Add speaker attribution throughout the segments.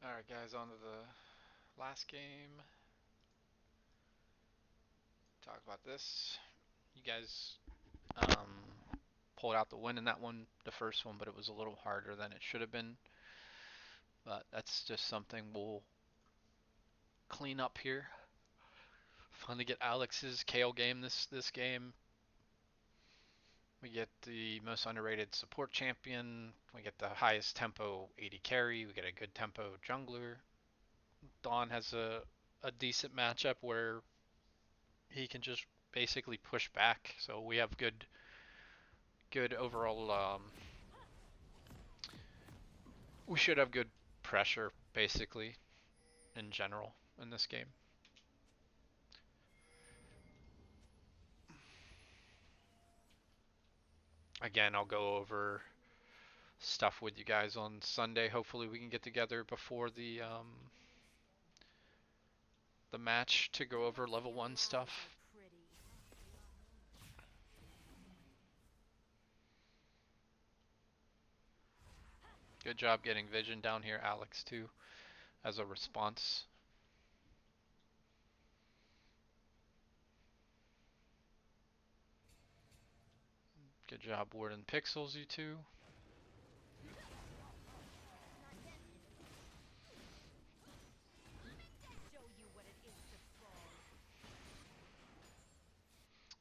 Speaker 1: Alright guys, on to the last game. Talk about this. You guys pulled out the win in that one, the first one, but it was a little harder than it should have been. But that's just something we'll clean up here. Fun to get Alex's KO game this game. We get the most underrated support champion. We get the highest tempo AD carry. We get a good tempo jungler. Dawn has a decent matchup where he can just basically push back. So we have good overall. We should have good pressure basically in general in this game. Again, I'll go over stuff with you guys on Sunday. Hopefully, we can get together before the match to go over level 1 stuff. Good job getting Vision down here, Alex, too, as a response. Good job warding pixels, you two.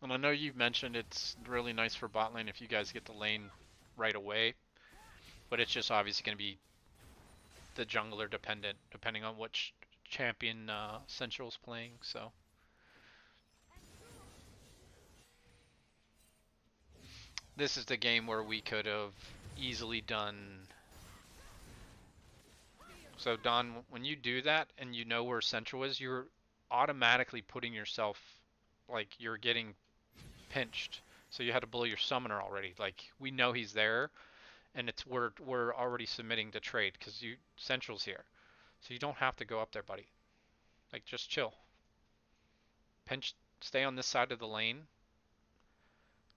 Speaker 1: And I know you've mentioned it's really nice for bot lane if you guys get the lane right away, but it's just obviously going to be the jungler dependent, depending on which champion Central's playing. So this is the game where we could have easily done. So Don, when you do that and you know where Central is, you're automatically putting yourself like you're getting pinched. So you had to blow your summoner already. Like we know he's there, and it's we're already submitting the trade because you Central's here, so you don't have to go up there, buddy. Like just chill. Pinch, stay on this side of the lane,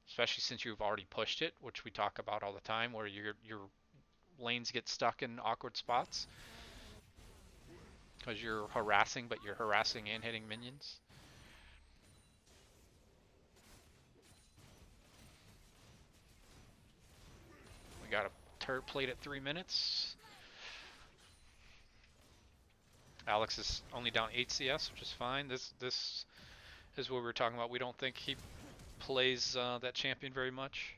Speaker 1: especially since you've already pushed it, which we talk about all the time, where your lanes get stuck in awkward spots because you're harassing, but you're harassing and hitting minions. We got a turret plate at 3 minutes. Alex is only down 8 CS, which is fine. This is what we were talking about. We don't think he plays that champion very much.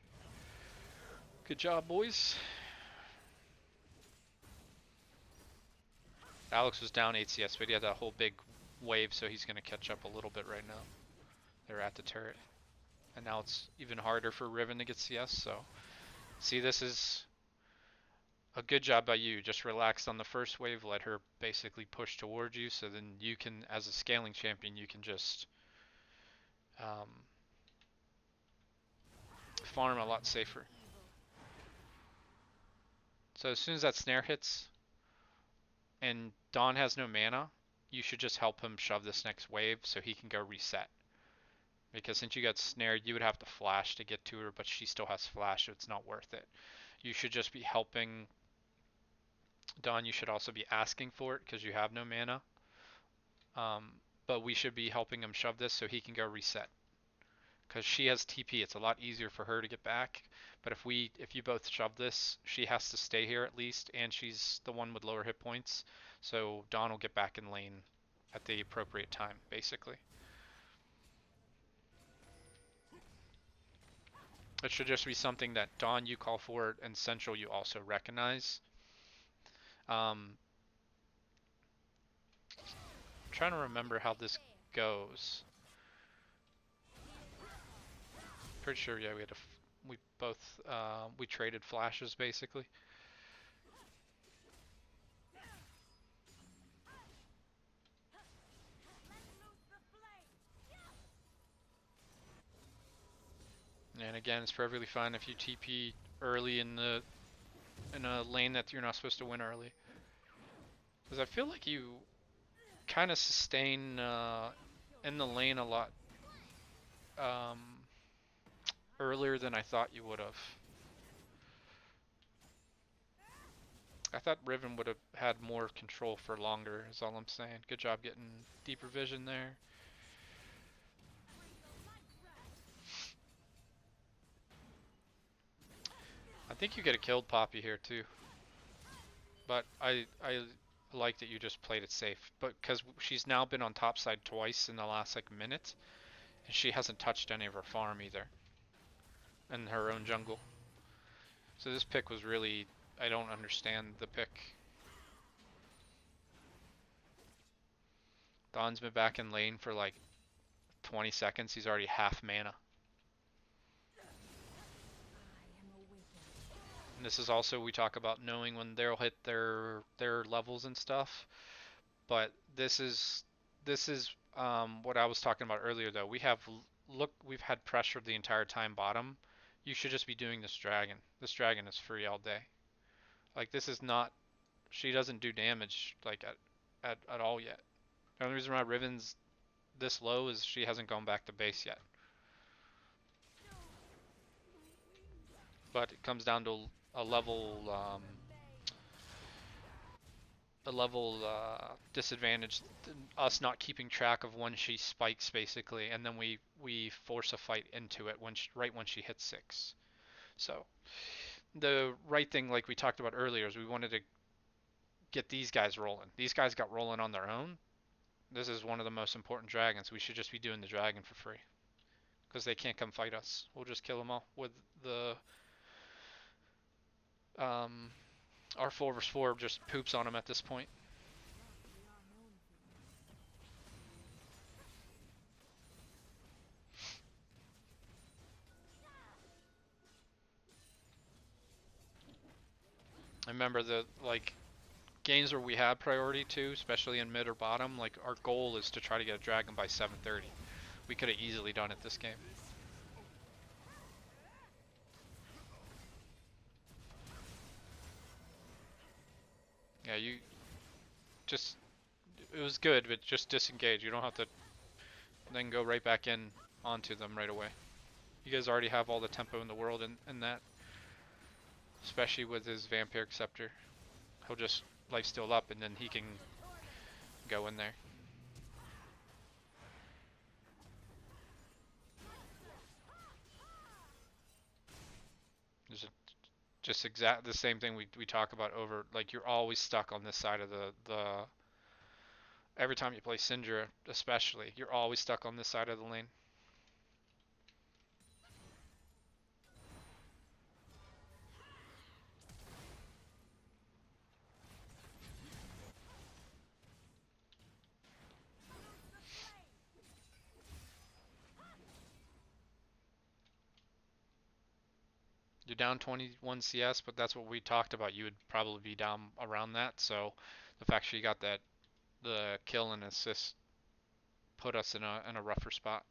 Speaker 1: Good job, boys. Alex was down 8 CS, but he had that whole big wave, so he's going to catch up a little bit right now. They're at the turret. And now it's even harder for Riven to get CS, so... See, this is a good job by you. Just relaxed on the first wave, let her basically push towards you, so then you can, as a scaling champion, you can just um, farm a lot safer. So as soon as that snare hits, and Dawn has no mana, you should just help him shove this next wave so he can go reset. Because since you got snared, you would have to flash to get to her, but she still has flash, so it's not worth it. You should just be helping Dawn. You should also be asking for it because you have no mana. But we should be helping him shove this so he can go reset. Because she has TP, it's a lot easier for her to get back. But if you both shove this, she has to stay here at least, and she's the one with lower hit points. So Dawn will get back in lane at the appropriate time, basically. It should just be something that Dawn you call for and Central you also recognize. I'm trying to remember how this goes. Pretty sure, yeah, we both we traded flashes basically. And again, it's perfectly fine if you TP early in a lane that you're not supposed to win early. Because I feel like you kind of sustain in the lane a lot um, earlier than I thought you would have. I thought Riven would have had more control for longer, is all I'm saying. Good job getting deeper vision there. I think you could have killed Poppy here too, but I like that you just played it safe. But because she's now been on top side twice in the last like minute, and she hasn't touched any of her farm either, and her own jungle. So this pick was really, I don't understand the pick. Don's been back in lane for like 20 seconds. He's already half mana. And this is also, we talk about knowing when they'll hit their levels and stuff. But this is what I was talking about earlier though. We've had pressure the entire time bottom. You should just be doing this dragon. This dragon is free all day. Like this is not, she doesn't do damage like at all yet. The only reason why Riven's this low is she hasn't gone back to base yet. But it comes down to a level disadvantage, us not keeping track of when she spikes basically, and then we force a fight into it right when she hits 6. So the right thing, like we talked about earlier, is we wanted to get these guys rolling. These guys got rolling on their own. This is one of the most important dragons. We should just be doing the dragon for free because they can't come fight us. We'll just kill them all with the um, our 4 vs 4 just poops on them at this point. I remember the like games where we had priority too, especially in mid or bottom. Like our goal is to try to get a dragon by 7:30. We could have easily done it this game. Yeah, you just, it was good, but just disengage. You don't have to then go right back in onto them right away. You guys already have all the tempo in the world in that, especially with his Vampiric Scepter. He'll just lifesteal up and then he can go in there. There's just exact the same thing we talk about over, like you're always stuck on this side of the every time you play Syndra especially, you're always stuck on this side of the lane. You're down 21 CS, but that's what we talked about. You would probably be down around that, so the fact she got that the kill and assist put us in a rougher spot.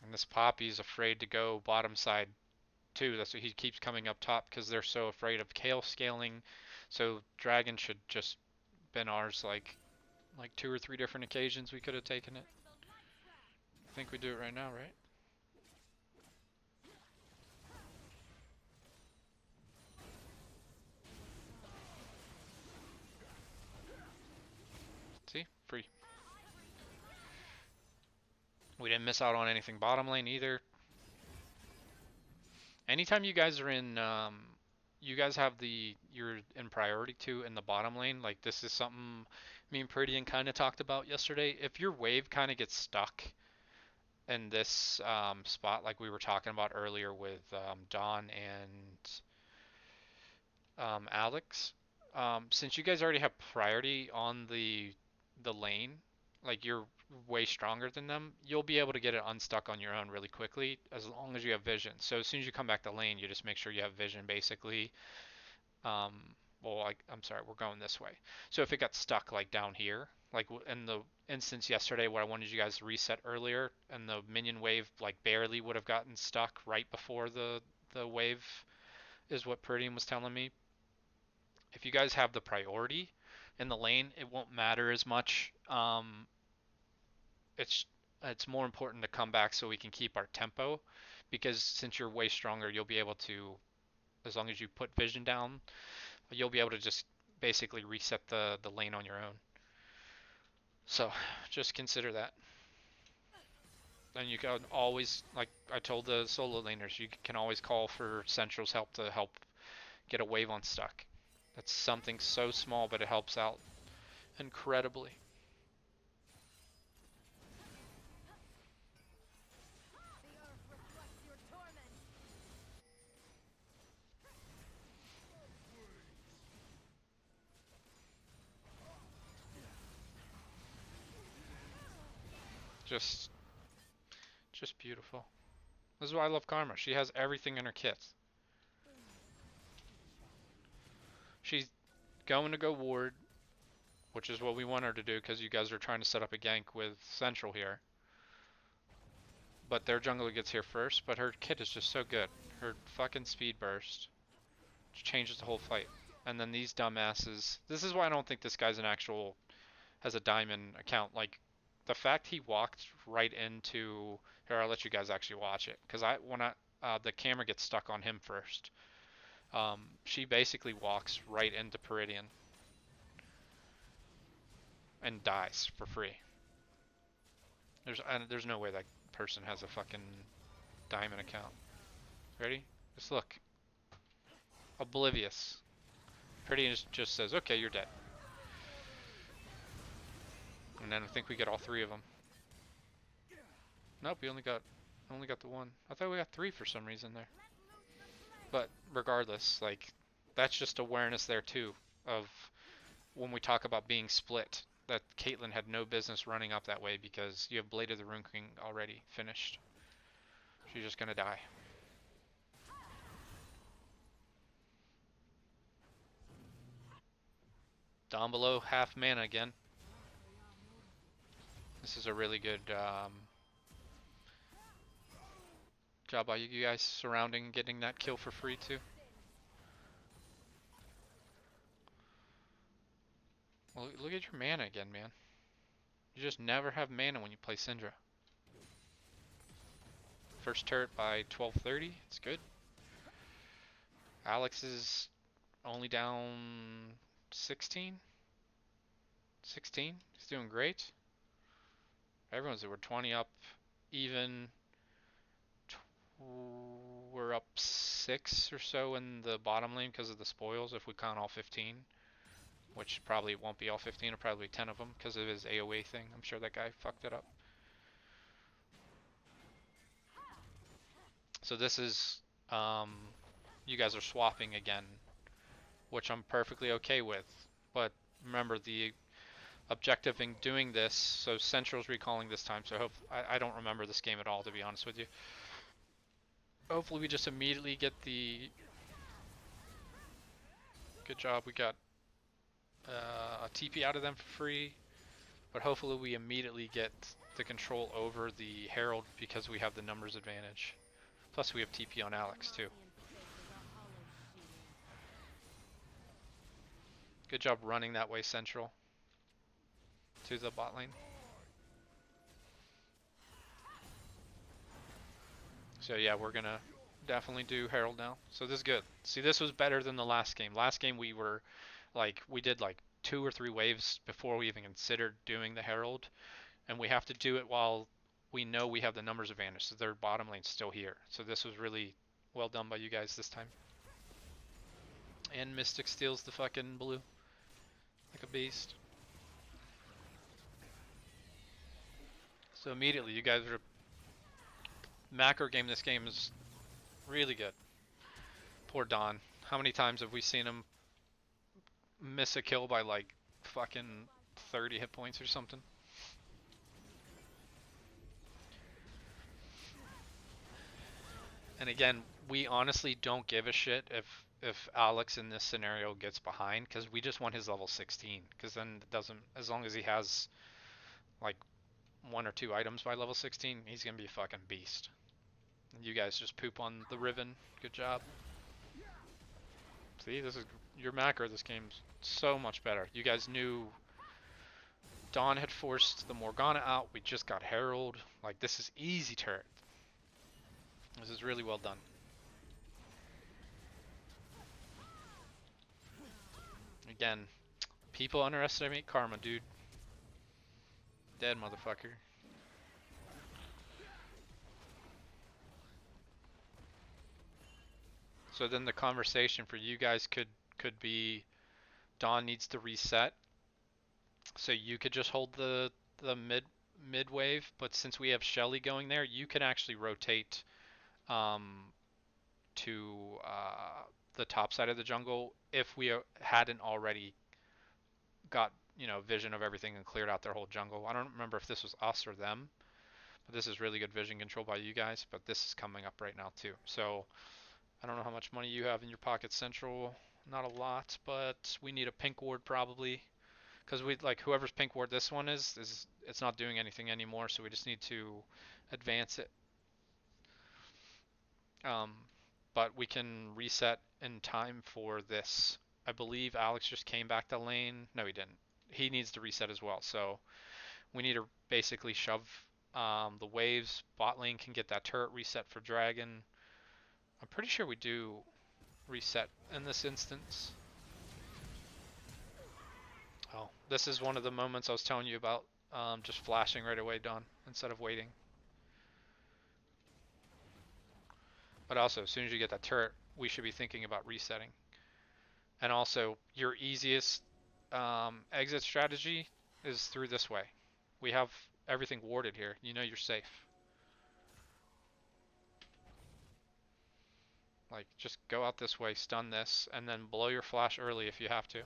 Speaker 1: And this Poppy's afraid to go bottom side too. That's what he keeps coming up top because they're so afraid of Kale scaling. So Dragon should just been ours like 2 or 3 different occasions we could have taken it. I think we do it right now, right? See? Free. We didn't miss out on anything bottom lane either. Anytime you guys are in, you guys have you're in priority two in the bottom lane. Like this is something me and Purdian kind of talked about yesterday. If your wave kind of gets stuck in this spot, like we were talking about earlier with Don and Alex, since you guys already have priority on the lane, like you're way stronger than them, you'll be able to get it unstuck on your own really quickly as long as you have vision. So as soon as you come back to lane, you just make sure you have vision basically. Um, well, I'm sorry, we're going this way. So if it got stuck like down here, like in the instance yesterday where I wanted you guys to reset earlier, and the minion wave like barely would have gotten stuck right before the wave, is what Purdian was telling me. If you guys have the priority, in the lane, it won't matter as much. It's it's more important to come back so we can keep our tempo, because since you're way stronger, you'll be able to, as long as you put vision down, you'll be able to just basically reset the lane on your own. So just consider that. And you can always, like I told the solo laners, you can always call for Central's help to help get a wave unstuck. That's something so small, but it helps out incredibly. Just just beautiful. This is why I love Karma. She has everything in her kit. She's going to go ward, which is what we want her to do because you guys are trying to set up a gank with Central here. But their jungler gets here first, but her kit is just so good. Her fucking speed burst changes the whole fight. And then these dumbasses. This is why I don't think this guy's an actual has a diamond account. Like the fact he walked right into here, I'll let you guys actually watch it because the camera gets stuck on him first. She basically walks right into Peridian and dies for free. There's no way that person has a fucking diamond account. Ready? Just look. Oblivious. Peridian just says, "Okay, you're dead." And then I think we get all three of them. Nope, we only got the one. I thought we got three for some reason there. But regardless, like that's just awareness there too of when we talk about being split. That Caitlyn had no business running up that way because you have Blade of the Rune King already finished. She's just gonna die. Down below half mana again. This is a really good job by you guys surrounding and getting that kill for free too. Well, look at your mana again, man. You just never have mana when you play Syndra. First turret by 12:30. It's good. Alex is only down 16. 16. He's doing great. Everyone's we're 20 up even. We're up 6 or so in the bottom lane because of the spoils if we count all 15. Which probably won't be all 15, it'll probably be 10 of them because of his AoE thing. I'm sure that guy fucked it up. So this is, you guys are swapping again, which I'm perfectly okay with. But remember the objective in doing this, so Central's recalling this time, so I don't remember this game at all, to be honest with you. Hopefully we just immediately get the... Good job, we got a TP out of them for free, but hopefully we immediately get the control over the Herald because we have the numbers advantage. Plus we have TP on Alex too. Good job running that way, Central, to the bot lane. So yeah, we're gonna definitely do Herald now. So this is good. See, this was better than the last game. Last game we were like, we did like 2 or 3 waves before we even considered doing the Herald, and we have to do it while we know we have the numbers advantage, so their bottom lane's still here. So this was really well done by you guys this time. And Mystic steals the fucking blue like a beast. So immediately you guys are macro game. This game is really good. Poor Don. How many times have we seen him miss a kill by like fucking 30 hit points or something? And again, we honestly don't give a shit if Alex in this scenario gets behind, because we just want his level 16, because then it doesn't, as long as he has like 1 or 2 items by level 16, he's gonna be a fucking beast. And you guys just poop on the Riven. Good job. See, this is, your macro this game's so much better. You guys knew Dawn had forced the Morgana out. We just got Herald. Like, this is easy turret. This is really well done. Again, people underestimate Karma, dude. Dead motherfucker. So then the conversation for you guys could be Dawn needs to reset. So you could just hold the mid wave, but since we have Shelly going there, you can actually rotate um, to the top side of the jungle if we hadn't already got vision of everything and cleared out their whole jungle. I don't remember if this was us or them, but this is really good vision control by you guys. But this is coming up right now too. So I don't know how much money you have in your pocket, Central. Not a lot, but we need a pink ward probably. Because we like whoever's pink ward this one is it's not doing anything anymore, so we just need to advance it. Um, but we can reset in time for this. I believe Alex just came back to lane. No, he didn't. He needs to reset as well. So we need to basically shove the waves. Bot lane can get that turret reset for Dragon. I'm pretty sure we do reset in this instance. Oh, this is one of the moments I was telling you about. Just flashing right away, Dawn, instead of waiting. But also, as soon as you get that turret, we should be thinking about resetting. And also, your easiest exit strategy is through this way. We have everything warded here. You know you're safe. Like, just go out this way, stun this, and then blow your flash early if you have to.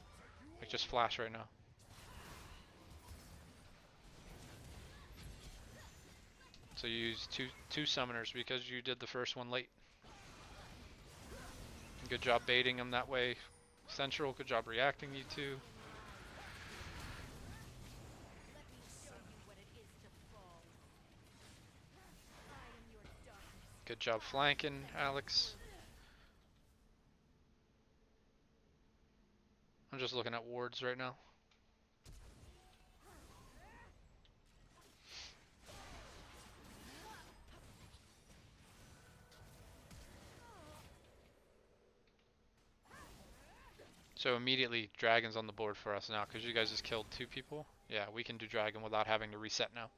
Speaker 1: Like, just flash right now. So you use two summoners because you did the first one late. Good job baiting them that way. Central, good job reacting, you two. Good job flanking, Alex. I'm just looking at wards right now. So immediately, Dragon's on the board for us now, because you guys just killed 2 people. Yeah, we can do Dragon without having to reset now.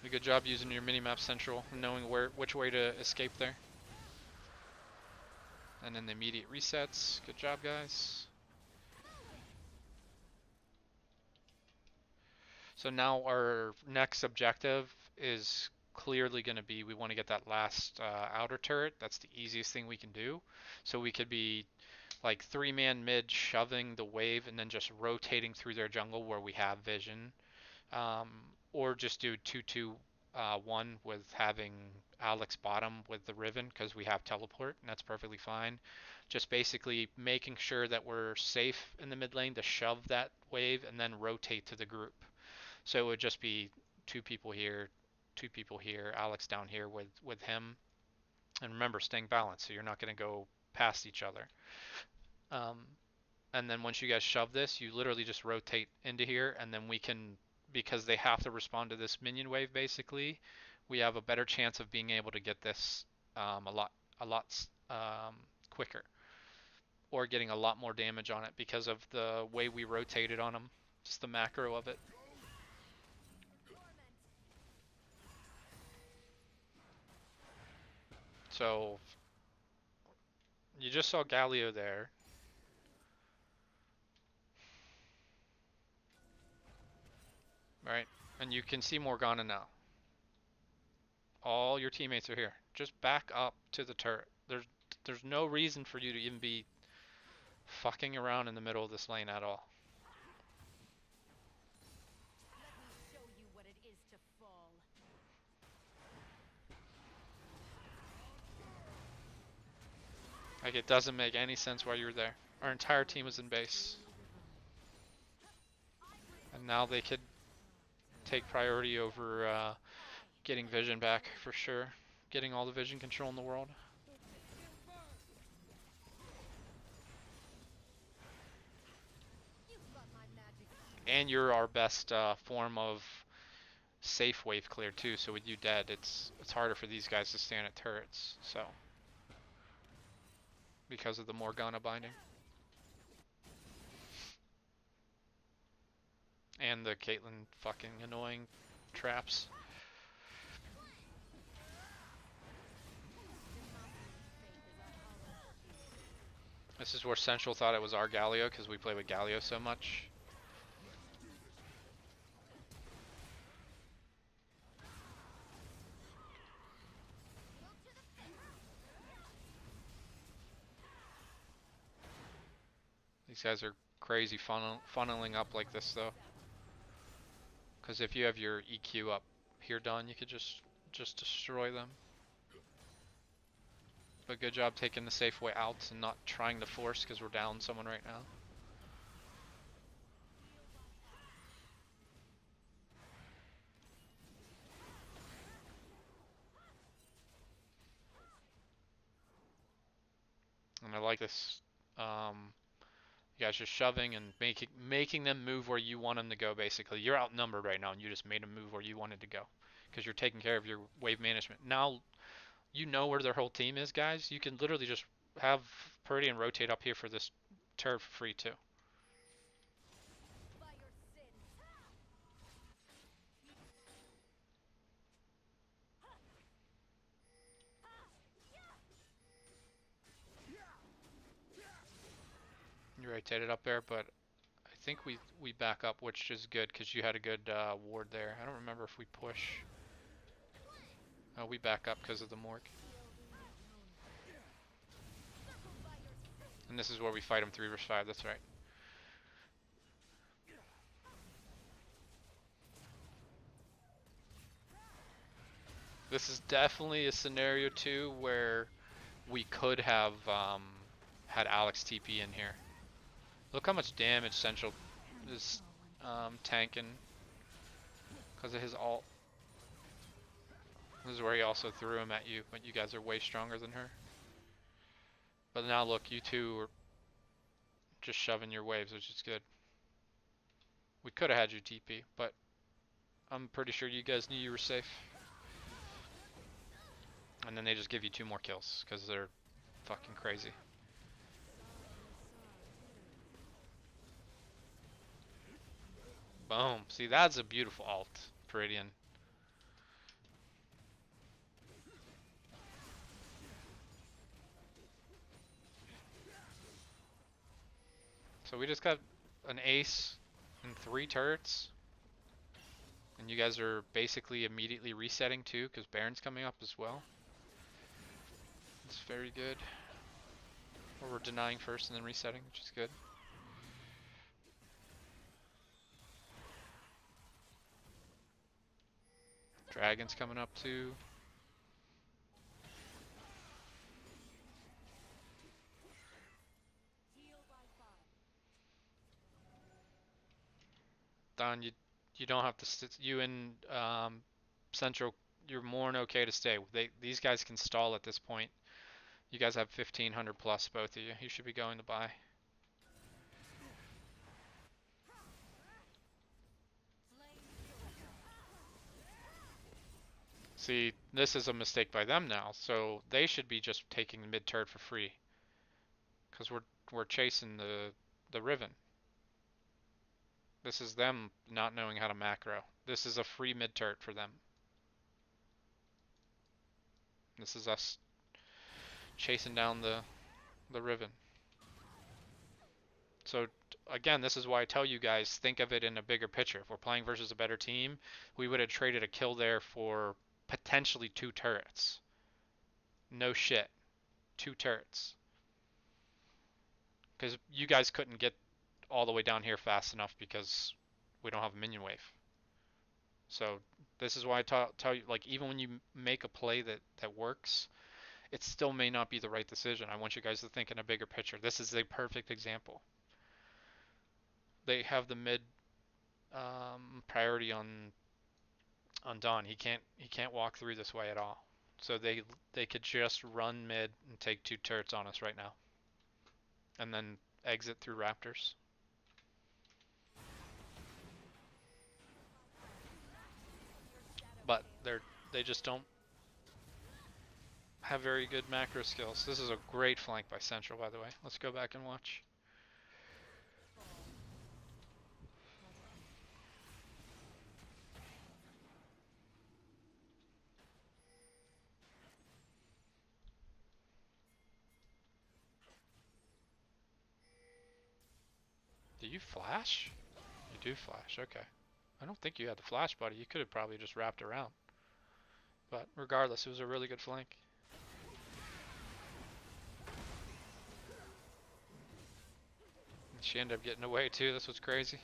Speaker 1: A good job using your minimap Central, knowing which way to escape there. And then the immediate resets. Good job, guys. So now our next objective is clearly going to be we want to get that last outer turret. That's the easiest thing we can do. So we could be like 3-man mid shoving the wave and then just rotating through their jungle where we have vision. Or just do 2-2-1 with having Alex bottom with the Riven because we have teleport, and that's perfectly fine. Just basically making sure that we're safe in the mid lane to shove that wave and then rotate to the group. So it would just be 2 people here, 2 people here, Alex down here with him. And remember, staying balanced, so you're not going to go past each other. And then once you guys shove this, you literally just rotate into here, and then we can, because they have to respond to this minion wave basically, we have a better chance of being able to get this a lot quicker, or getting a lot more damage on it because of the way we rotated on them, just the macro of it. So you just saw Galio there. Right? And you can see Morgana now. All your teammates are here. Just back up to the turret. There's no reason for you to even be fucking around in the middle of this lane at all. Like, it doesn't make any sense why you're there. Our entire team is in base. And now they could take priority over getting vision back for sure. Getting all the vision control in the world. And you're our best form of safe wave clear too. So with you dead, it's harder for these guys to stand at turrets. So because of the Morgana binding and the Caitlyn fucking annoying traps. This is where Central thought it was our Galio because we play with Galio so much. These guys are crazy funneling up like this though. Because if you have your EQ up here, Don, you could just destroy them. But good job taking the safe way out and not trying to force because we're down someone right now. And I like this. You guys just shoving and making them move where you want them to go. Basically, you're outnumbered right now, and you just made them move where you wanted to go because you're taking care of your wave management. Now you know where their whole team is, guys. You can literally just have Purdian rotate up here for this turret for free too. You rotated up there, but I think we back up, which is good because you had a good ward there. I don't remember if we push. Oh, we back up because of the Morg. And this is where we fight him 3 vs 5. That's right. This is definitely a scenario too where we could have had Alex TP in here. Look how much damage Central is tanking because of his ult. This is where he also threw him at you, but you guys are way stronger than her. But now look, you two are just shoving your waves, which is good. We could have had you TP, but I'm pretty sure you guys knew you were safe. And then they just give you 2 more kills because they're fucking crazy. Boom. See, that's a beautiful ult, Peridian. So we just got an ace and 3 turrets. And you guys are basically immediately resetting too, because Baron's coming up as well. It's very good. Or we're denying first and then resetting, which is good. Dragon's coming up too. Don, you don't have to sit. You and Central, you're more than okay to stay. These guys can stall at this point. You guys have 1500 plus, both of you. You should be going to buy. See, this is a mistake by them now, so they should be just taking the mid turret for free. Because we're chasing the Riven. This is them not knowing how to macro. This is a free mid turret for them. This is us chasing down the Riven. So again, this is why I tell you guys, think of it in a bigger picture. If we're playing versus a better team, we would have traded a kill there for potentially 2 turrets. No shit. 2 turrets. Because you guys couldn't get all the way down here fast enough because we don't have a minion wave. So this is why I tell you, like, even when you make a play that works, it still may not be the right decision. I want you guys to think in a bigger picture. This is a perfect example. They have the mid priority on Dawn. He can't walk through this way at all. So they could just run mid and take 2 turrets on us right now, and then exit through Raptors. but they just don't have very good macro skills. This is a great flank by Central, by the way. Let's go back and watch. Do you flash? You do flash, okay. I don't think you had the flash, buddy. You could have probably just wrapped around. But regardless, it was a really good flank. She ended up getting away too, that's what's crazy.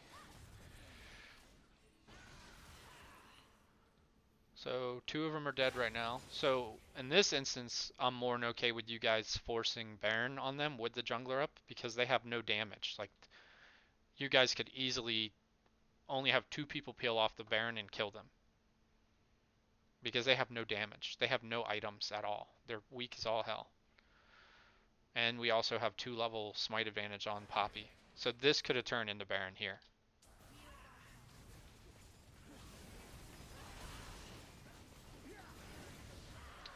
Speaker 1: So 2 of them are dead right now. So in this instance, I'm more than okay with you guys forcing Baron on them with the jungler up because they have no damage. Like, you guys could easily only have 2 people peel off the Baron and kill them. Because they have no damage. They have no items at all. They're weak as all hell. And we also have 2-level smite advantage on Poppy. So this could have turned into Baron here.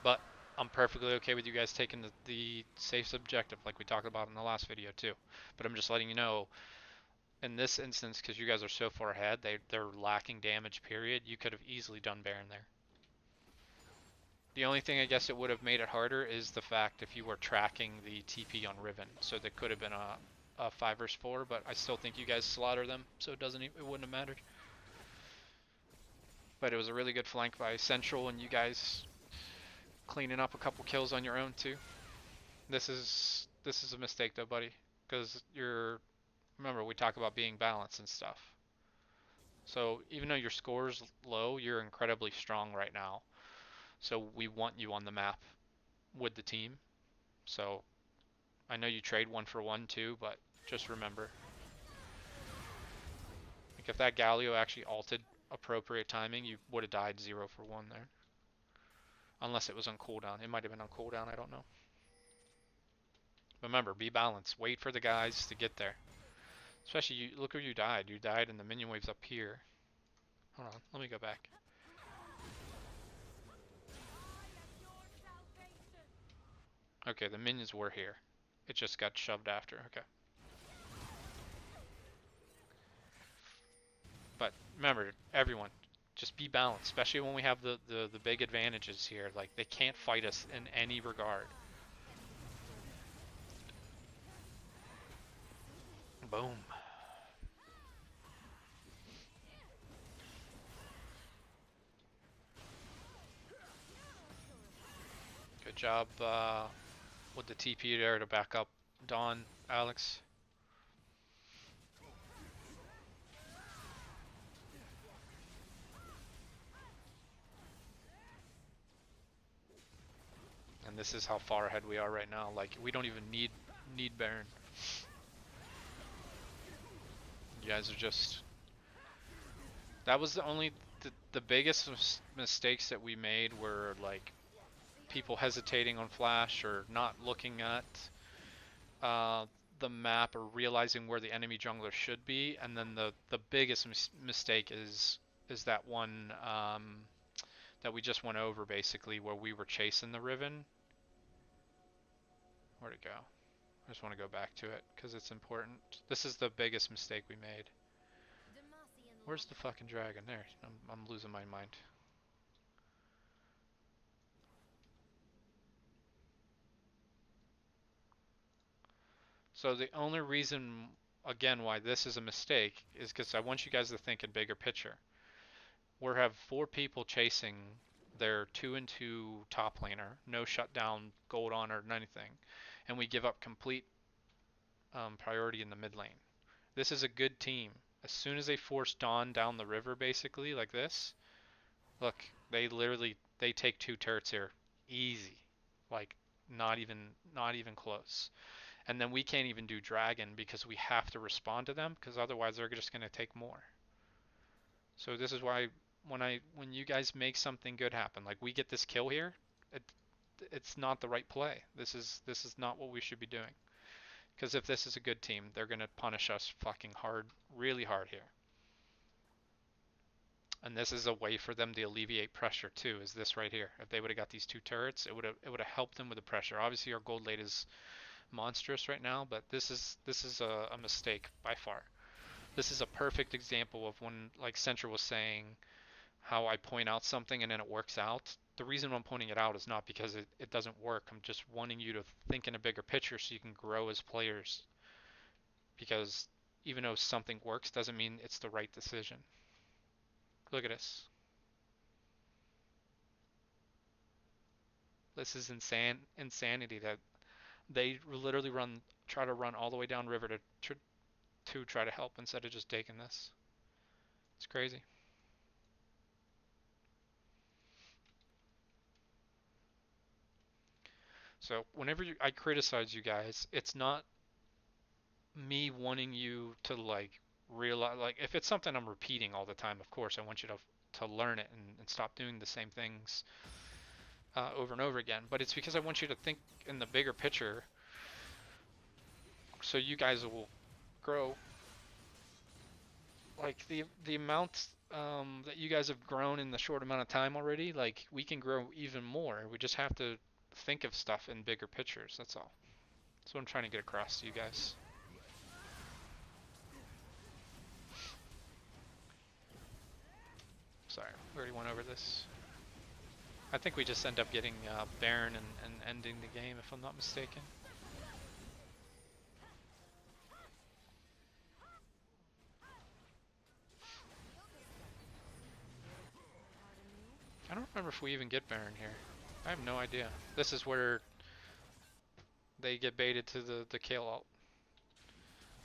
Speaker 1: But I'm perfectly okay with you guys taking the safe objective like we talked about in the last video too. But I'm just letting you know, in this instance, because you guys are so far ahead, they're lacking damage, period, you could have easily done Baron there. The only thing I guess it would have made it harder is the fact if you were tracking the TP on Riven. So there could have been a 5 vs 4, but I still think you guys slaughter them, so it wouldn't have mattered. But it was a really good flank by Central, and you guys cleaning up a couple kills on your own too. This is a mistake though, buddy, because remember we talk about being balanced and stuff. So even though your score's low, you're incredibly strong right now. So we want you on the map with the team. So I know you trade 1 for 1 too, but just remember, like, if that Galio actually ulted appropriate timing, you would have died 0 for 1 there. Unless it was on cooldown. It might have been on cooldown, I don't know. Remember, be balanced. Wait for the guys to get there. Especially, look where you died. You died and the minion wave's up here. Hold on, let me go back. Okay, the minions were here. It just got shoved after, okay. But remember, everyone, just be balanced, especially when we have the big advantages here. Like, they can't fight us in any regard. Boom. Good job with the TP there to back up Dawn, Alex. And this is how far ahead we are right now. Like, we don't even need Baron. You guys are just... That was the biggest mistakes that we made were, like, people hesitating on flash or not looking at the map or realizing where the enemy jungler should be. And then the biggest mistake is that one that we just went over, basically, where we were chasing the Riven. Where'd it go? I just want to go back to it because it's important. This is the biggest mistake we made. Where's the fucking dragon? There. I'm losing my mind. So the only reason, again, why this is a mistake is because I want you guys to think in bigger picture. We have 4 people chasing their 2 and 2 top laner, no shutdown, gold on or anything, and we give up complete priority in the mid lane. This is a good team. As soon as they force Dawn down the river, basically, like this, look, they take 2 turrets here. Easy. Like, not even close. And then we can't even do dragon because we have to respond to them because otherwise they're just going to take more. So this is why when you guys make something good happen, like we get this kill here, it's not the right play. This is not what we should be doing. Because if this is a good team, they're going to punish us fucking hard, really hard here. And this is a way for them to alleviate pressure too, is this right here. If they would have got these two turrets, it would have helped them with the pressure. Obviously our gold late is monstrous right now, but this is a mistake by far. This is a perfect example of when, like Centra was saying, how I point out something and then it works out. The reason I'm pointing it out is not because it doesn't work. I'm just wanting you to think in a bigger picture so you can grow as players. Because even though something works doesn't mean it's the right decision. Look at this. This is insanity that they literally try to run all the way down river to try to help instead of just taking this. It's crazy. So whenever I criticize you guys, it's not me wanting you to like realize, like if it's something I'm repeating all the time, of course I want you to learn it and stop doing the same things over and over again. But it's because I want you to think in the bigger picture, so you guys will grow. Like the amount that you guys have grown in the short amount of time already, like we can grow even more. We just have to think of stuff in bigger pictures. That's all. That's what I'm trying to get across to you guys. Sorry, we already went over this. I think we just end up getting Baron and ending the game, if I'm not mistaken. I don't remember if we even get Baron here. I have no idea. This is where they get baited to the Kale ult.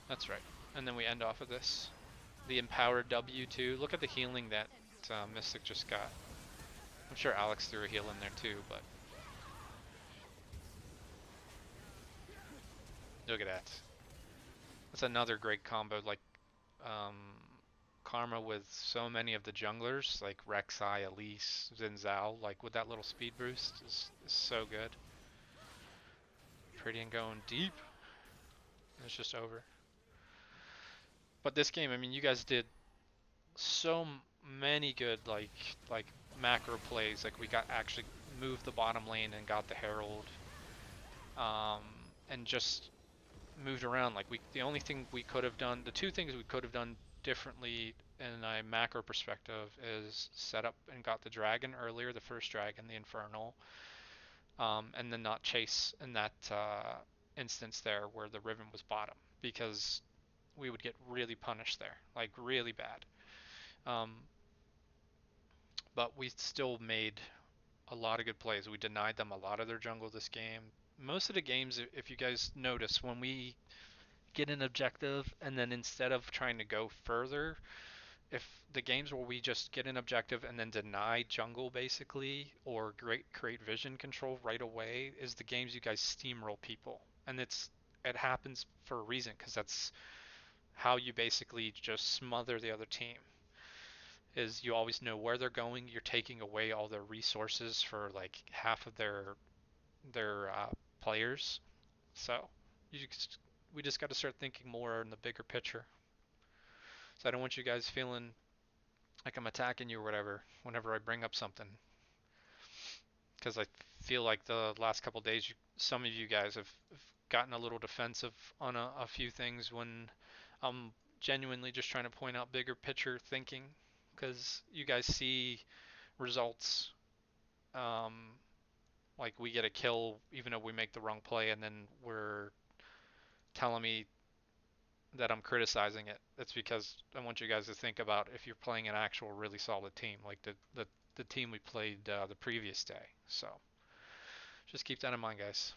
Speaker 1: That's right. And then we end off of this. The empowered W too. Look at the healing that Mystic just got. I'm sure Alex threw a heal in there too, but look at that. That's another great combo, like um, Karma with so many of the junglers, like Rek'Sai, Elise, Xin Zhao, like with that little speed boost is so good. Pretty and going deep. It's just over. But this game, I mean, you guys did so many good like macro plays. Like we got actually moved the bottom lane and got the Herald, um, and just moved around. Like the only thing we could have done, the two things we could have done differently in a macro perspective is set up and got the dragon earlier, the first dragon, the Infernal, and then not chase in that instance there where the Riven was bottom because we would get really punished there, like really bad. Um, but we still made a lot of good plays. We denied them a lot of their jungle this game. Most of the games, if you guys notice, when we get an objective and then instead of trying to go further, if the games where we just get an objective and then deny jungle basically or create vision control right away is the games you guys steamroll people. And it happens for a reason because that's how you basically just smother the other team. Is you always know where they're going. You're taking away all their resources for like half of their players. So we just got to start thinking more in the bigger picture. So I don't want you guys feeling like I'm attacking you or whatever whenever I bring up something, because I feel like the last couple days some of you guys have gotten a little defensive on a few things when I'm genuinely just trying to point out bigger picture thinking, because you guys see results. Um, like we get a kill even though we make the wrong play, and then we're telling me that I'm criticizing it. That's because I want you guys to think about if you're playing an actual really solid team, like the team we played the previous day. So just keep that in mind, guys.